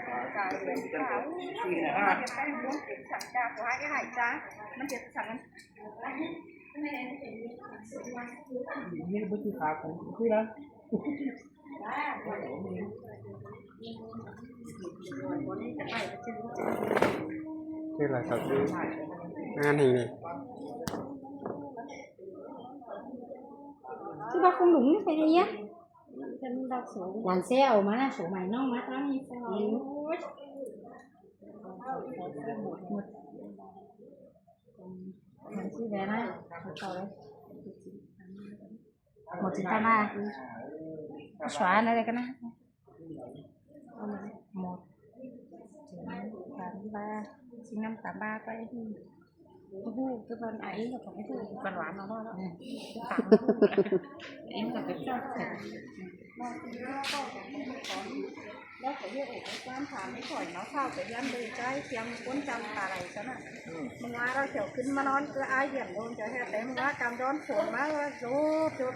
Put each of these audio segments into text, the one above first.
จ่ายเป็นขาวที่ไหนฮะจะได้รู้ถึงสั่งจากว่าไอ้ไหนจ้ามันจะสั่งกันนี่เป็นที่ขาของคุยนะนี่แหละครับคืองานแห่งนี้ Chứ ba không đúng cái này nhá. Chân đọc số làm sale mà số mày nó má tao như sao. Làm gì về đây? Tao đấy. 193 xóa này đây cái này 183 sinh năm 83 cái cái phần ấy là có cái phần đoán nó thôi đó em là cái choแล้วเขาเรียกเอกสารถามไม่ข่อยเนาะเข้าไปยันเลยใจเทียมก้นจำอะไรซะน่ะมึงว่าเราเขียวขึ้นมานอนก็อายเดี่ยมโดนจะแห่แต่มึงว่ากำร้อนฝนมาว่าโจ้จุด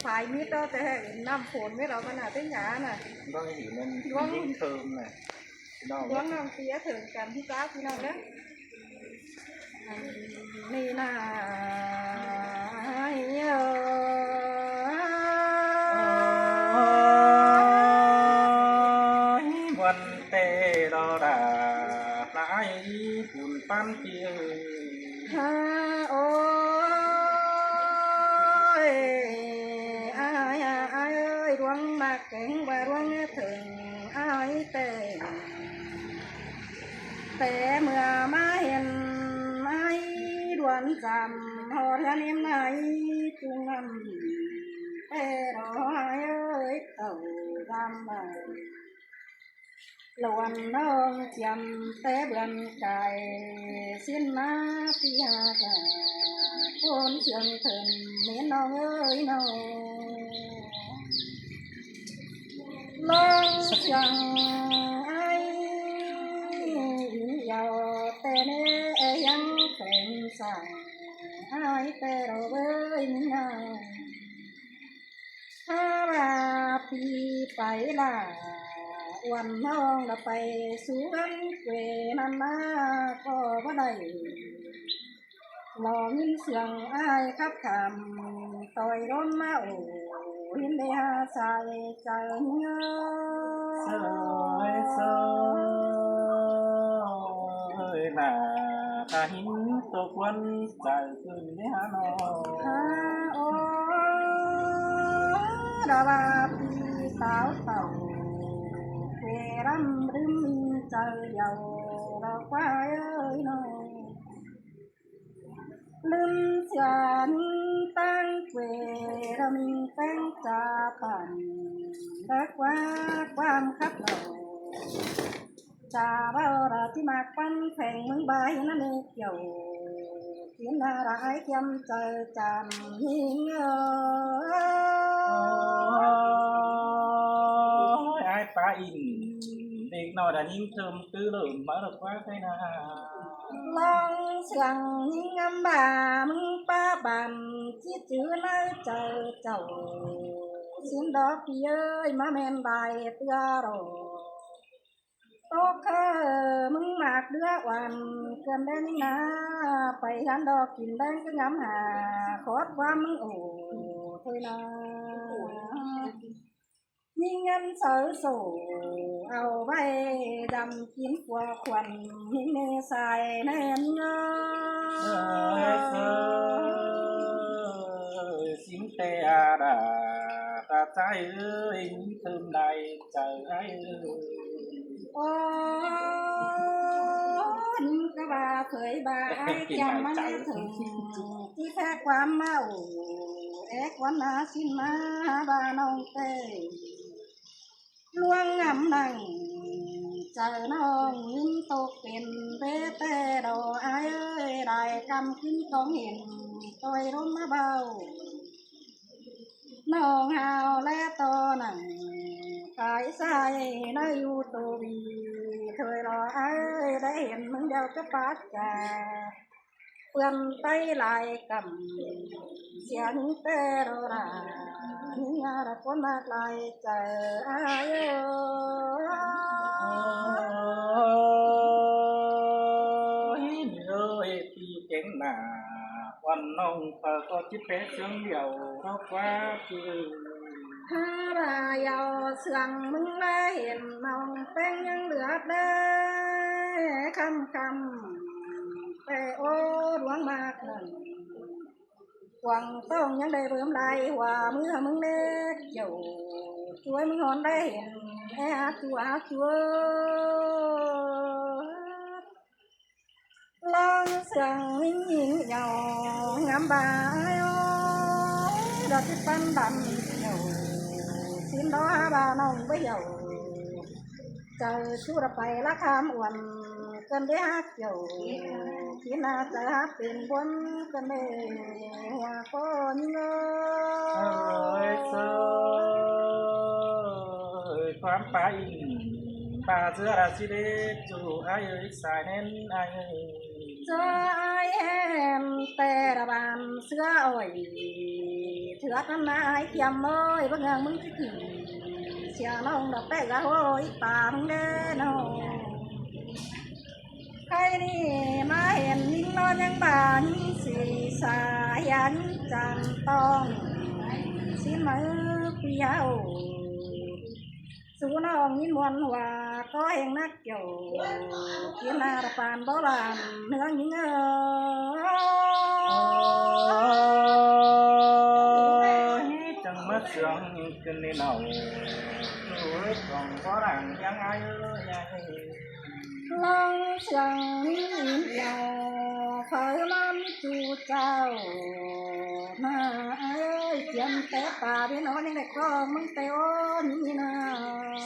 ฝ่ายมิดเราแต่แห่น้ำฝนไม่เราขนาดที่หยาน่ะ ต้องเห็นมันยิ่งเติมน่ะล้วงน้ำเสียถึงกันที่จ้าพี่น้องเด้อนี่น่าวันเตรอดาหลายฝุ่นปั้นเพียง ฮาโอ้ยอายเอ้ยดวงมากเก่งว่าดวงถึงอายแต่เมื่อมาเห็นไอ้ดวนจำหอเธอเนียมไหนจุงงำแต่รอเอ้ยเต่าดำมาลวนน้องจำแต่เบือนใจสิ้นมาพี่หากาคนเชื่องถึงเมียน้องเอ้ยน้องลองเชื่องไอ้ยาวแต่เนื้อยังเป็นสายไอ้แต่เราเอ้ยน้องถ้าว่าพี่ไปล่ะวันน้องละไปสู่กันเกวนันมาก็บ่ได้ลองยินเสียงอ้ายครับคำต่อยร้อนมาโอ้เห็นได้หาใจใจเงาเสยน่าตาหินตกวันใจขึ้นในหาน้อง ฮาโอ้ดาว่าพี่สาวเต่าเวรำรึมใจเยาเราควายเอ้ยน้องลืมเสียนตั้งเวรำแต่งจาปันรักว่าความคับเราจาว่าเราที่มากปันแข่งมึงใบนั่นเองเกี่ยวเขียนอะไรเทียมใจจำหิงai pa in việc nào đã nhìn thơm tư lượng mở được quá thế nào long sằng ngâm bà mưng ba bàn chiếc chữ nơi chờ chầu xin đóพี่เอ้ยมาแม่นใบเตือรอโตมึงมากเดือวันเกินได้นี่นะไปหันดอกกินแดงก็ย้ำหาขอดว่ามึงโอ้เธอนะยิ่งเงินเสือสูเอาไว้ดำกินกว่าควันหินเนใส่แน่นเงา xin tè đà ta trái ơi thơm này trời ơi โอ้ก็บ่าเคยบ่าไอ้จำมันถึงที่แท้ความเมาเอกวันนาสิ้นมาบ้าน้องเต้ลวงงำนั่งเจอน้องยิ้มตกเป็นเต้เต้ดอไอ้เอ้ยได้กำขึ้นต้องเห็นตัวร่มมาเบาน้องหาวและตอหนังขายใส่ในยูทูบีเคยรอไอ้ได้เห็นมึงเดียวก็ปัดกาเปื่อนไตลายกำเสียงเตโรรานี่อะไรคนมากลายเจอไอ้ quần nông có chiếc bé sướng điệu nó quá chứ ถ้าบายาวเสื่องมึงได้เห็นน้องแป้งยังเหลือได้คำแต่โอ้หลวงมากนั่นหวังต้องยังได้เริ่มไล่ว่ามือมึงเล็กเจ้าช่วยมึงหอนได้เห็นแอบจัวลองเสื่องมิ่งหญิงเหยางามบายดอกที่ปันดันเหยาxin đó bà nông với dầu chờ chú đã phải lá cam uẩn cơn đế hát dầu khi na chờ hát tiền quân cơn đế hòa có ơi ơi khoan phải bà giữa là chỉ để chủ ai ơi xài nên ai ơi cho ai em tè đã bàn xưa ổi thưa năm nay kiềm ơi bất ngờมึงจะขี่เสียน้องดอกแป้กะโอยตามึงเด้อน้องใครนี่มาเห็นนิ่งนอนยังบ้านสีสายันจันต้องสิมือเปียวสู้น้องยินมวนว่าก็เองนักเกี่ยวกินนาตะปานโบราณเนื้อยิงchẳng mất sướng cơn đi nào rồi còn có đàn giang ai ơi lòng chẳng nhiều phải lắm chú cháu mà ai ơi kiếm té bà biết nói nên lại có mừng té ôn như nào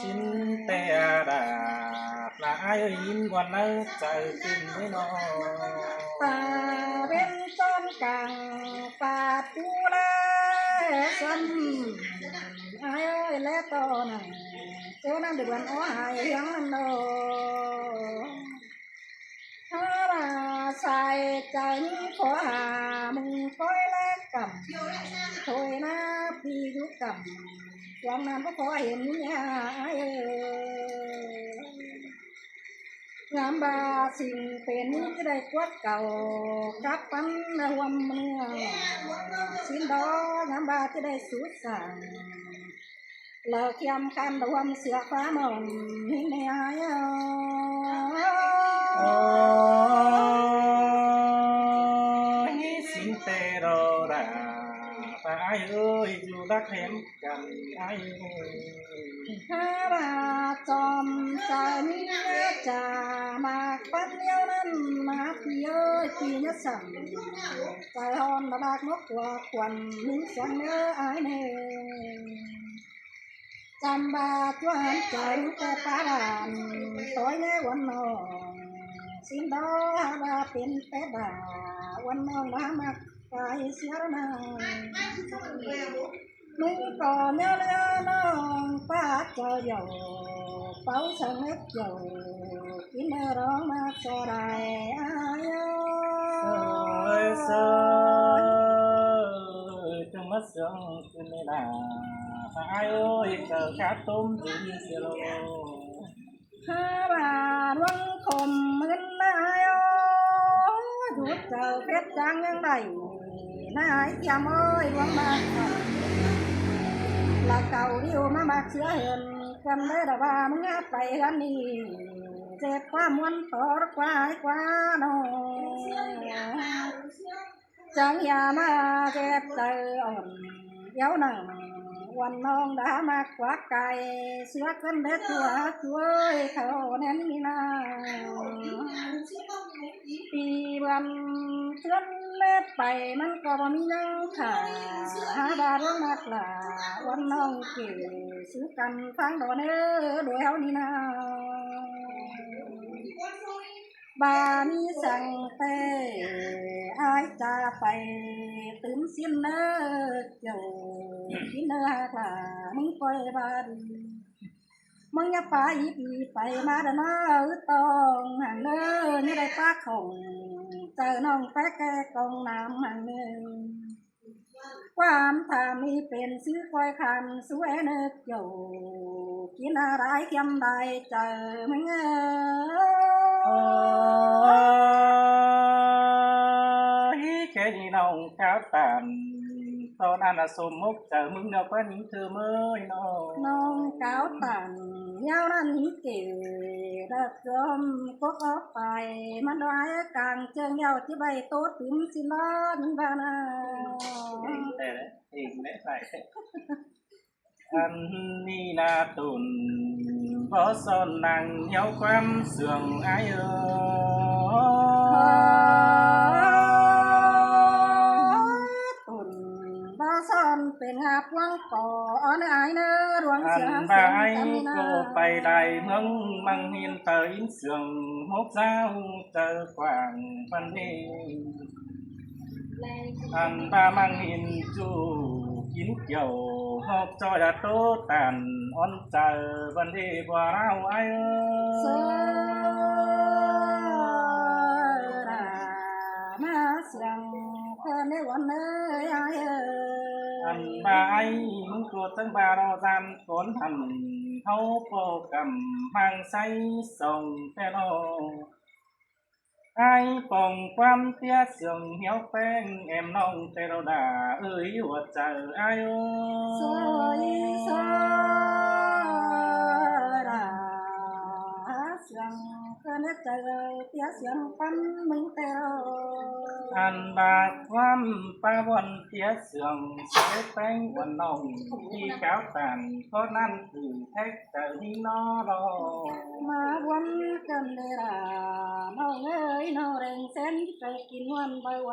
xin té đà là ai ơi nhìn quan ơi trời tìm với nó bà bên con càng bà tu la xuân ai ơi lẽ to này chỗ đang được gần ó hài hiếm đâuถ้าบ่าใส่ใจขอหามึงคอยแลกกับถอยหน้าพี่ยุกับหวังนั้นก็ขอเห็นเนี่ยงามบาสิ่งเป็นจะได้กวดเก่ากับปันรวมเมืองสิ้นดองามบาจะได้สุดสั่งเลิกยำคันรวมเสือฟ้าหมอนนี่แน่xin tê đồ đà ta ai ơi dù đã kém cần ai ถ้าบ่าจอมใจมีจ่ามากปันเดียวนั้นมาพี่เอ้ยพี่เนี่ยสั่งใจหอนมาบากนกตัวควันนิ่งเสียงเนื้ออายเน่จำบาจวนใจแต่ป้าดานต้อยแน่วันนองสิ้นดอกบาเป็นแต่ดาวันนองมามักกายเสียนามึงก่อเนื้อเลือน้องป้าเจออยู่เป้าสังเล็กอยู่กินร้องมาสลายอายơi chẳng mất sướng cơn đi đà ta ai ơi chờ khát tôm tự nhiên sẽ lâu ถ้าบ่าดวงคมมึนนายหยุดเจอเพชรจังยังไงนายจำเอ้ยดวงมากlà cầu yêu mà bạc sữa hiền cầm đấy là baมึงไปกันนี่เจ็บความวนต่อควายกว่าน้องจังอย่ามาเจ็บใจอ่อนเย้าหนังวันน้องđãมากกว่าไก่เสือขึ้นเด็ดตัวช่วยเขาแน่นนี่นาปีวันเชื่อนเล็บไปมันก็บ่มีนังขาหาบาร้องนักลาวันน้องเก๋สู้กันฟังดอกเนื้อโดยเฮานี่นาบามีสั่งเตอายจะไปตื่นสิ้นเนื้อเจ้ากินเนื้อหลามึงปล่อยบาดีมึงอย่าไปปีไปมาเด้อน้อตองห่างเนื้อนี่ได้ปากของเจอน้องแป๊กแกกองน้ำห่างเนื้อความทามีเป็นซื้อคอยคันสวยเนื้อเจ้ากินอะไรเค็มได้เจอมึงcái gì nông tàn tao nan là sôm mốc chờ mừng đâu có những thứ mới nó น้องก้าวต่างยาวนั้นเก๋ดัดจอมก็ออกไปมันร้ายกลางเจียงยาวที่ใบโต๊ดถึงสิล้อนบานา thế đấy thì lẽ phải anh ni na tùn võ son nàng nhau quam sườn ai ơi ตุนบ้าซ่อนเป็นหาพวงก่อนไอ้เนื้อรวงเสีย anh เสีย ba ง ai จำนา cô bay đài mong mang hiên tới sườn mốt dao tờ quảng văn đi anh ba mang hiên chu kín kiểu hộp cho đã tốt tàn on chờ văn đi qua rau ai เสื ơi อรามาเสียงเธอในวันเอ้ยไอ้เอ้ย anh ba ai muốn chuộtทั้งba đo gian cuốn thành thấu vô cầm mang say sồng te lo ai phòng quan tia sườn héo phèn em nong te lo đà ơi hoạt chờ ai เสือ ơi เสือราเสียงเธอในใจเตียเสียงปั้นมึงแต่เรา anh ba quan baวันเตียเสื่องใช้แป้งวันนองที่cáo tàn có nan từ thách chờ đi nó lo มาวันกันเลยล่ะน้องเอ้ยน้องแรงเส้นไปกินวันใบไหว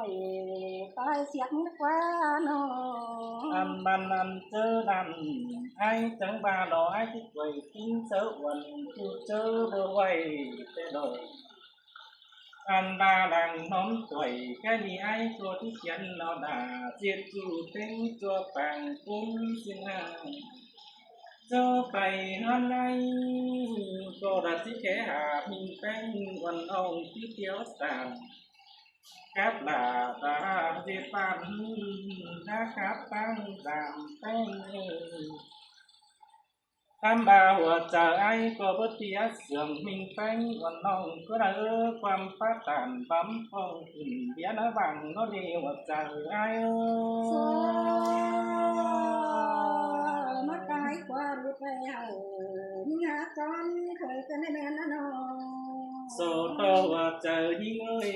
ตายเสียงกว่าน้อง anh ban anh chớ đàn ai chẳng ba lo ai thích quầy kín sớ quần chu chớ bơ quầy thế đời anh ba đang nón tuổi cái gì ai cho thích chân nó đã diệt chủ tính cho bằng cũng xin hàng cho bày hôm nay cô đã thích kẻ hạ mình bánh quần ông tí kéo sàn cáp là ta diệt bàn đã cáp tăng giảm bánh tam bàหัวใจไอ้ก็บ่เตียเสื่อมมิงแป้งวันน้องก็ได้ความฟ้าตานบั้มฟองขึ้นเบียนะบังก็ดีหัวใจไอ้ เสือมาตายกว่ารู้ไปเอามีหาจอนเคยกันได้แม่นนะน้อง โซโตหัวใจยิ่งเอ้ย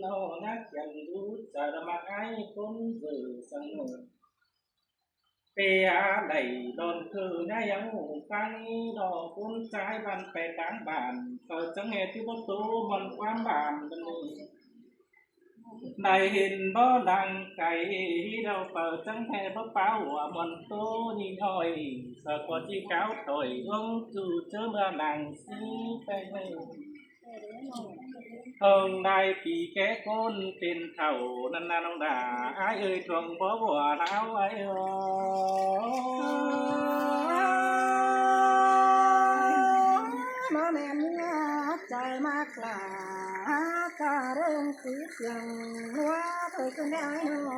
น้องนักยันรู้ใจมาไอ้คนสื่อสนุกเปียไหลโดนคือไงยังหูฟังดอกคุณใจบันไปต่างบ้านเปิดจังเหตุที่ประตูมันความบานกันเลยได้เห็นบ่ดังไก่เราเปิดจังแห่บ่เป้าว่ามันโตนี่หน่อยสะกดที่เก้าถอยลงจู่เจอเมื่อหนังสีไปเลย hơn đây thì cái con tiền thầu nên là ông đà ai ơi thuần bó bùa áo ấy nó mẹ mưa trời mát là cả đơn khí xiềng hoa thời cơn ai nó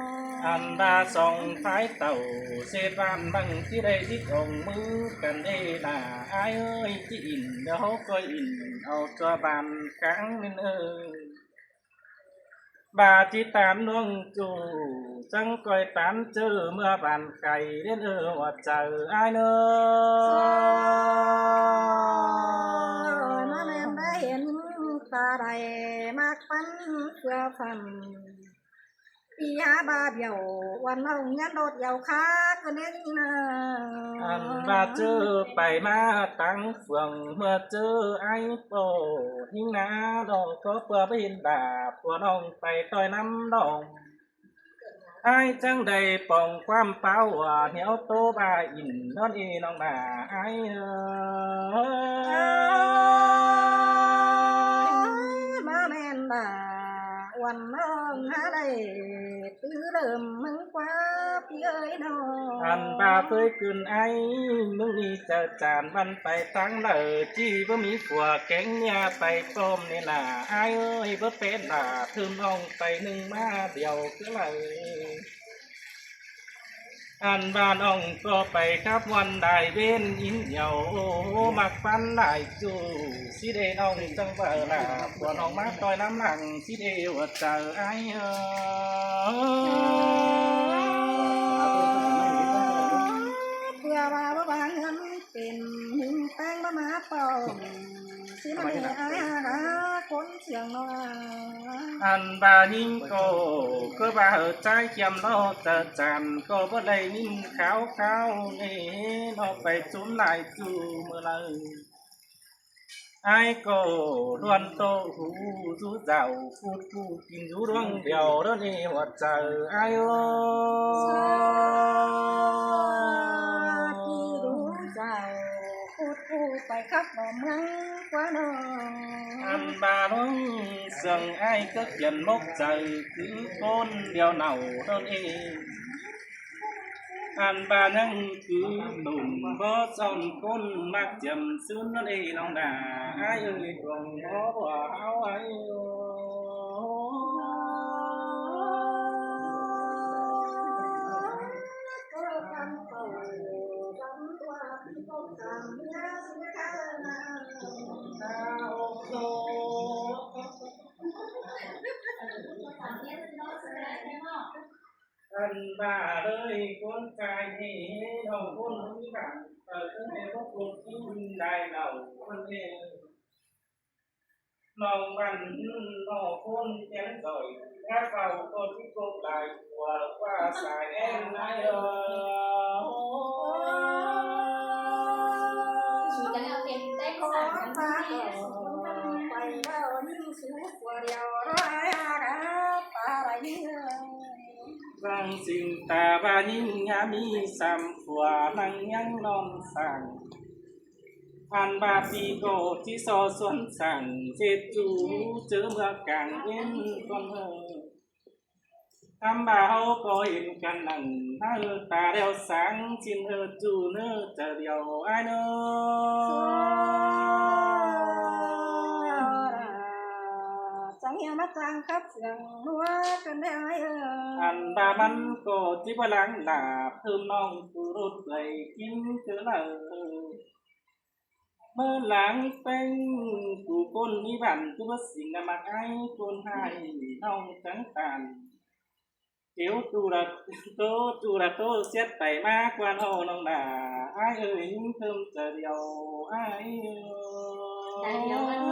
anh ta song thái tàu xe van bằng tí đây tí còn mưa cần đây là ai ơi chỉ in đó coi in ao cho bàn cắn nên ơi bà chỉ tán nuông chủ chẳng coi tán chữ mưa bàn cày đến hoạt chờ ai nữa น้าแม่ได้เห็นตาใดมากปันเพื่อฟันปียาบาเดียววันเราเงี้ยโดดเดียวค้าก็เน้นนะ anh bà chữ bảy ma tăng phường mưa chữ anh tổ hình ná đồng có bữa bên đà của đồng phải tôi năm đồng ai chẳng đầy phòng quan pháo hòa nếu tô bà in non y nong đà aiมาแม่นบ่าวันน้องหาได้ตื้อเริ่มมึงกว่าพี่เอ้ยน้อง anh bà phơi cừn aiมึงđi chờ tràn văn phải tăng lờ chi với mỹ của cánh nhà phải tôm nên là ai ơi với tên là thương ông phải nâng ma điều cứ lời อันบ้านอ่องก็ไปครับวันได้เว้นอินเหยามักฟันหลายจูสิเดน้องจังเบอลาปวดน้องมาต่อยน้ำหลังสิเดว่าเจอไอ้เพื่อว่าบางเงินเป็นหินแป้งมาปองสิมาเนอาคนเสียงน้อย อันบานิ่งก็บาใจเขียมเราจะจันก็บ่ได้นิ่งขาวขาวนี่เราไปจุ่มหลายจูเมื่อไรไอ้ก็ล้วนโตหูจูเจ้าพูดกูกินอยู่เรื่องเดียวแล้วนี่ว่าเจอไอ้โอ ที่รู้เจ้าพูดคู่ไปครับบ่เมืองกว่าน้อง อันบาน้องเสียงไอ้ก็เขียนมกใจคือคนเดียวเน่าเท่านี้อันบานั่งคือหนุ่มบ่ซ่อนคนมักจำซึ้งนั่นเองน้องดาไอ้เอ้ยกองบ่ว่าเอาไอ้อันบาเลยคนกายนี่น้องคนนี้กันตั้งแต่พวกคนที่ได้เราคนเองน้องมันน้องคนแก่ต่อยถ้าเราคนที่โกงหลายกว่าสายแอนนายchỉ cần là tiền tay ขอ sản ตา phẩm ก็ gì ไปเล่ายิ่งสูงกว่าเดียวร้อยอาตาไรเงย รังสิ่งตาบายิ่งงามีสามขวานังยังนอนสั่งอันบาปีโกที่ซอสวนสั่งเจ็ดจูเจอเมื่อกลางเย็นก่อนทำบ่าวก็เห็นกันนั่งถ้าตาเดียวสังชินจูเนื้อจะเดียวไอ้เนื้จังเฮียมาจังครับเสียงนัวกันได้อันบามันก็ที่พลังดาเพิ่มน้องกูรถเลยกินเจอเลยเมื่อหลังเป็นกูคนนี้บันกูว่าสิ่งนำมาไอ้คนให้น้องจังตันเดี๋ยวตูระโตเสียไปมากกว่าน้องด่าไอ้เอ้ยเพิ่มจะเดียวไอ้ đại biểu anh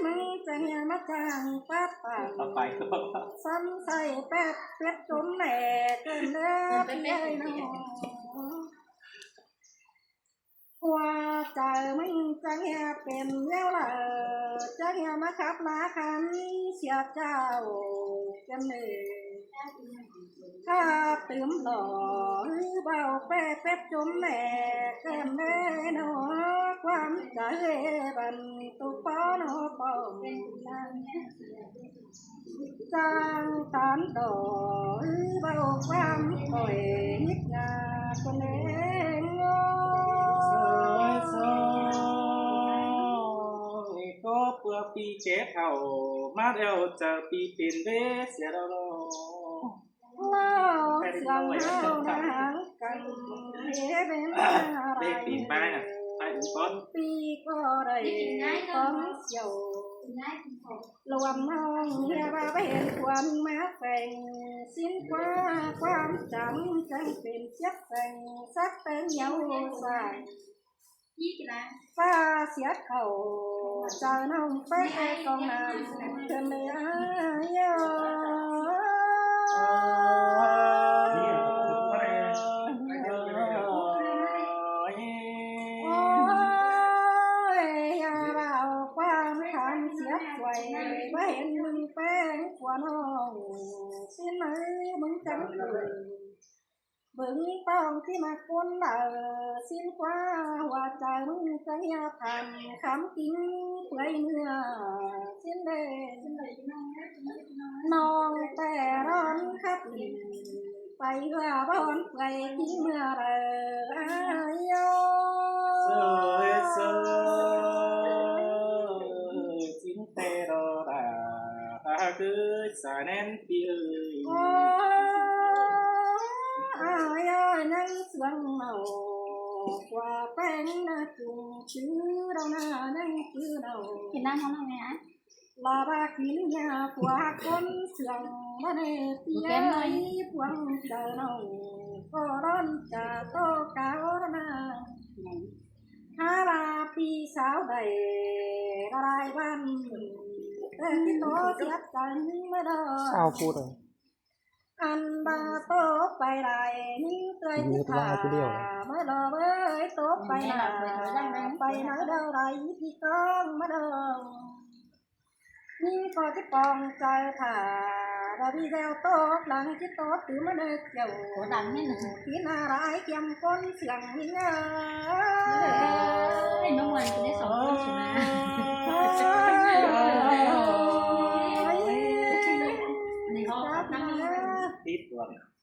มึงจังเฮียมาจังปัดป่า ต่อไปก็ ซ้ำใส่แป๊ดเป็ดจนแหลกเกินเด้อพี่ใหญ่น้องว่าใจมึงจังเฮียเป็นเลี้ยวละจังเฮียมาขับมาคันเสียเจ้ากันเลย ถ้าตื่มหล่อเบาแป๊เป็ดจมแหลกเกินแน่นอความใจบันตุปอนอปอมจางตานต่อเบาความก่อยนิดงาคนเองก็เพื่อปีเจ็ดเอามาเดียวจะปีเป็นเดเสียแล้ว เล่าเสียงเล่าดังกันเฮ็ดเป็นอะไร ปีนป้ายน่ะไปอุปกรณ์ ปีก็ได้ต้องเสียว ngay cùng phục รวมห้องเฮียว่าไปเห็นความมาแฝงสิ้นความจำจังเป็นเจ็บแฝงสักเป็นเยาใส่ với cái là ฟ้าเสียเขาเจ้าน้องไปกองน้ำเธอไม่อายโอ้ยอย่าเอาความคันเสียไว้ไม่เห็นมึงแป้งกว่าน้องสิ้นไหนมึงจังเลยบึงต้องที่มาคนสิ้นกว่าว่าใจมึงจะยาพันคำกินเปื่อยเนื้อสิ้นเลยน้องแต่ร้อนครับไปเพื่อร้อนไปทิ้งเมื่อไรโย chính tê đô đà ta cứ xả nén tiêu โอ้ย เสืองเมากว่าแป้งนาจุงชื่อเราหน้านั่งชื่อเรา กินน้ำเขาหน่อยไหมอ่ะ ลาบากินยากว่าคนเสืองมาเนตียพวงเจอเราก็ร้อนจะโตเก่าหน้าฮาลาปีสาวใดอะไรบ้านแต่ที่โตเสียใจไม่ได้ สาวพูดเลย อันบาโตไปไรนี่เตยที่ขาเมื่อดอเว้ยโตไปไหนไปไหนเดินไรที่กองมาเดินนี่ก็ที่ปองใจผ่าเราพี่แววโตหลังที่โตถือมาเดินเกี่ยว โหดังแน่นอน ที่นาร้ายเกี่ยมคนเสียงนี่เงา ไอ้น้องวันกินได้2 คนใช่ไหมในห้องนั่ง ติดวัน